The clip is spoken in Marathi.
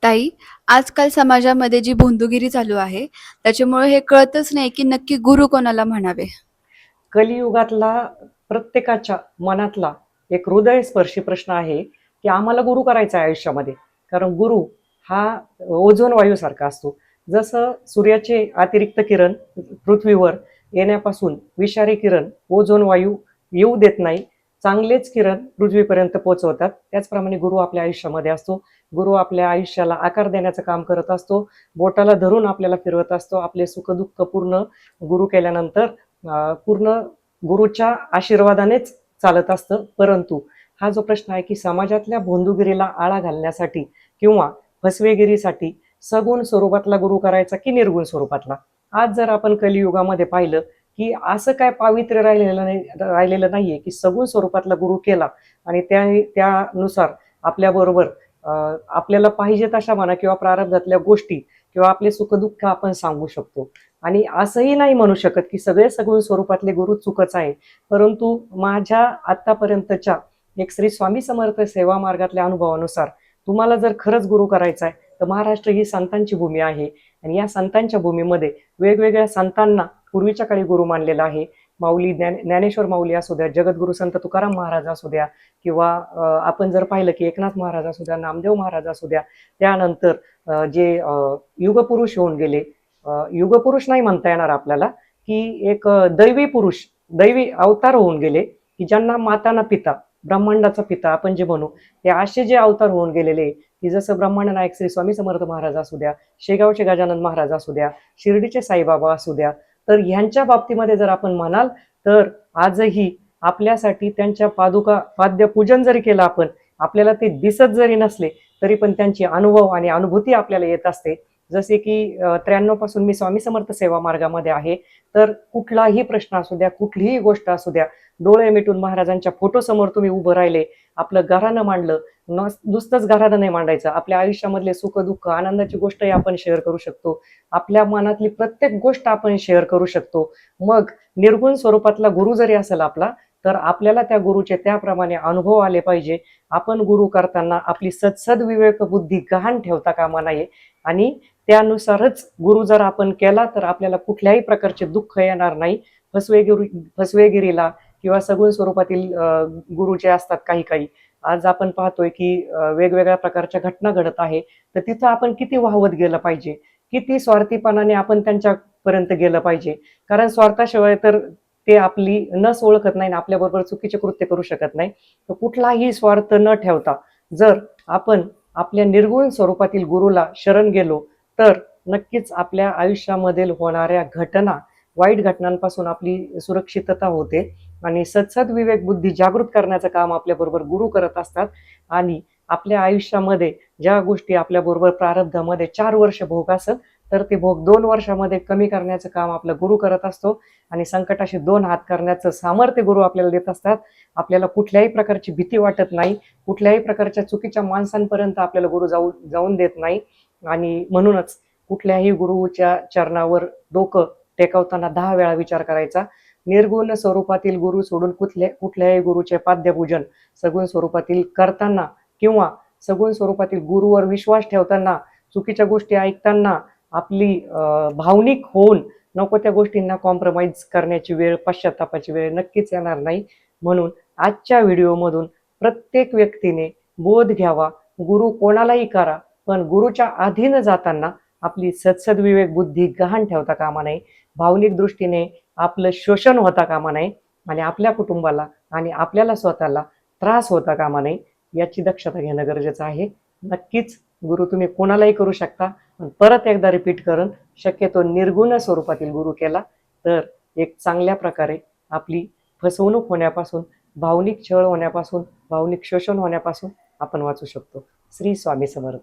ताई, आजकाल समाजामध्ये जी भोंदूगिरी चालू आहे, त्याच्यामुळे हे कळतच नाही की नक्की गुरु कोणाला म्हणावे. कलियुगातला प्रत्येकाच्या मनातला एक हृदयस्पर्शी प्रश्न आहे की आम्हाला गुरु करायचा आहे आयुष्यामध्ये. कारण गुरु हा ओझोन वायूसारखा असतो. जसं सूर्याचे अतिरिक्त किरण पृथ्वीवर येण्यापासून विषारी किरण ओझोन वायू येऊ देत नाही, चांगलेच किरण पृथ्वीपर्यंत पोहोचवतात. त्याचप्रमाणे गुरु आपल्या आयुष्यामध्ये असतो. गुरु आपल्या आयुष्याला आकार देण्याचं काम करत असतो. बोटाला धरून आपल्याला फिरवत असतो. आपले सुखदुःख पूर्ण गुरु केल्यानंतर पूर्ण गुरुच्या आशीर्वादानेच चालत असतं. परंतु हा जो प्रश्न आहे की समाजातल्या भोंदूगिरीला आळा घालण्यासाठी किंवा फसवेगिरीसाठी सगुण स्वरूपातला गुरु करायचा की निर्गुण स्वरूपातला. आज जर आपण कलियुगामध्ये पाहिलं की असं काय पावित्र्य राहिलेलं नाहीये की सगुण स्वरूपातला गुरु केला आणि त्यानुसार आपल्याबरोबर आपल्याला पाहिजे तशा म्हणा किंवा प्रारब्धातल्या गोष्टी किंवा आपले सुखदुःख आपण सांगू शकतो. आणि असंही नाही म्हणू शकत की सगळे सगुण स्वरूपातले गुरु चुकच आहे. परंतु माझ्या आतापर्यंतच्या एक श्री स्वामी समर्थ सेवा मार्गातल्या अनुभवानुसार तुम्हाला जर खरंच गुरु करायचा आहे तर महाराष्ट्र ही संतांची भूमी आहे आणि या संतांच्या भूमीमध्ये वेगवेगळ्या संतांना पूर्वीच्या काळी गुरु मानलेला आहे. माऊली ज्ञानेश्वर माऊली असू द्या, जगद्गुरु संत तुकाराम महाराज असू द्या किंवा आपण जर पाहिलं की एकनाथ महाराज असू द्या, नामदेव महाराज असू द्या, त्यानंतर जे युगपुरुष होऊन गेले, युगपुरुष नाही म्हणता येणार आपल्याला की एक दैवी पुरुष, दैवी अवतार होऊन गेले की ज्यांना माता ना पिता, ब्रह्मांडाचा पिता आपण जे म्हणू, ते असे जे अवतार होऊन गेलेले की जसं ब्रह्मांड नायक श्री स्वामी समर्थ महाराज असू द्या, शेगावचे गजानन महाराज असू द्या, शिर्डीचे साईबाबा असू द्या, तर ह्यांच्या बाबतीमध्ये जर आपण म्हणाल तर आजही आपल्यासाठी त्यांच्या पादुका पाद्यपूजन जरी केलं आपण, आपल्याला ते दिसत जरी नसले तरी पण त्यांची अनुभव आणि अनुभूती आपल्याला येत असते. जसे की 93 पासून मी स्वामी समर्थ सेवा मार्गामध्ये आहे. तर कुठलाही प्रश्न असू द्या, कुठलीही गोष्ट असू द्या, डोळे मिटून महाराजांच्या फोटो समोर तुम्ही उभं राहिले, आपलं घराणं मांडलं, नुसतंच घराणं नाही मांडायचं, आपल्या आयुष्यामधले सुख दुःख आनंदाची गोष्टही आपण शेअर करू शकतो. आपल्या मनातली प्रत्येक गोष्ट आपण शेअर करू शकतो. मग निर्गुण स्वरूपातला गुरु जरी असेल आपला, तर आपल्याला त्या गुरुचे त्याप्रमाणे अनुभव आले पाहिजे. आपण गुरु करताना आपली सदविवेक बुद्धी गहाण ठेवता कामा नये आणि त्यानुसारच गुरु जर आपण केला तर आपल्याला कुठल्याही प्रकारचे दुःख येणार नाही. फसवेगिरीला किंवा सगुण स्वरूपातील गुरु जे असतात काही काही, आज आपण पाहतोय की वेगवेगळ्या प्रकारच्या घटना घडत आहे, तर तिथं आपण किती वाहवत गेलं पाहिजे, किती स्वार्थीपणाने आपण त्यांच्यापर्यंत गेलं पाहिजे. कारण स्वार्थाशिवाय तर ते आपली नस ओळखत नाही, आपल्याबरोबर चुकीचे कृत्य करू शकत नाही. तर कुठलाही स्वार्थ न ठेवता जर आपण आपल्या निर्गुण स्वरूपातील गुरुला शरण गेलो तर नक्कीच आपल्या आयुष्यामधील होणाऱ्या घटना, वाईट घटनांपासून आपली सुरक्षितता होते आणि विवेक बुद्धी जागृत करण्याचं काम आपल्याबरोबर गुरु करत असतात. आणि आपल्या आयुष्यामध्ये ज्या गोष्टी आपल्याबरोबर प्रारब्धामध्ये 4 वर्ष भोग असेल तर ते भोग 2 वर्षामध्ये कमी करण्याचं काम आपला गुरु करत असतो आणि संकटाशी 2 हात करण्याचं सामर्थ्य गुरु आपल्याला देत असतात. आपल्याला कुठल्याही प्रकारची भीती वाटत नाही, कुठल्याही प्रकारच्या चुकीच्या माणसांपर्यंत आपल्याला गुरु जाऊन देत नाही. आणि म्हणूनच कुठल्याही गुरुच्या चरणावर डोकं टेकवताना 10 वेळा विचार करायचा. निर्गुण स्वरूपातील गुरु सोडून कुठल्याही गुरुचे पाद्यपूजन सगुण स्वरूपातील करताना किंवा सगुण स्वरूपातील गुरुवर विश्वास ठेवताना, चुकीच्या गोष्टी ऐकताना आपली भावनिक होऊन नको त्या गोष्टींना कॉम्प्रोमाइज करण्याची वेळ, पश्चात्तापाची वेळ नक्कीच येणार नाही. म्हणून आजच्या व्हिडिओमधून प्रत्येक व्यक्तीने बोध घ्यावा, गुरु कोणालाही करा, पण गुरुच्या अधीन जाताना आपली सदविवेक बुद्धी गहाण ठेवता कामा नये, भावनिक दृष्टीने आपलं शोषण होता कामा नये आणि आपल्या कुटुंबाला आणि आपल्याला स्वतःला त्रास होता कामा नये, याची दक्षता घेणं गरजेचं आहे. नक्कीच गुरु तुम्ही कोणालाही करू शकता, पण परत एकदा रिपीट करून शक्यतो निर्गुण स्वरूपातील गुरु केला तर एक चांगल्या प्रकारे आपली फसवणूक होण्यापासून, भावनिक छळ होण्यापासून, भावनिक शोषण होण्यापासून आपण वाचू शकतो. श्री स्वामी समर्थ.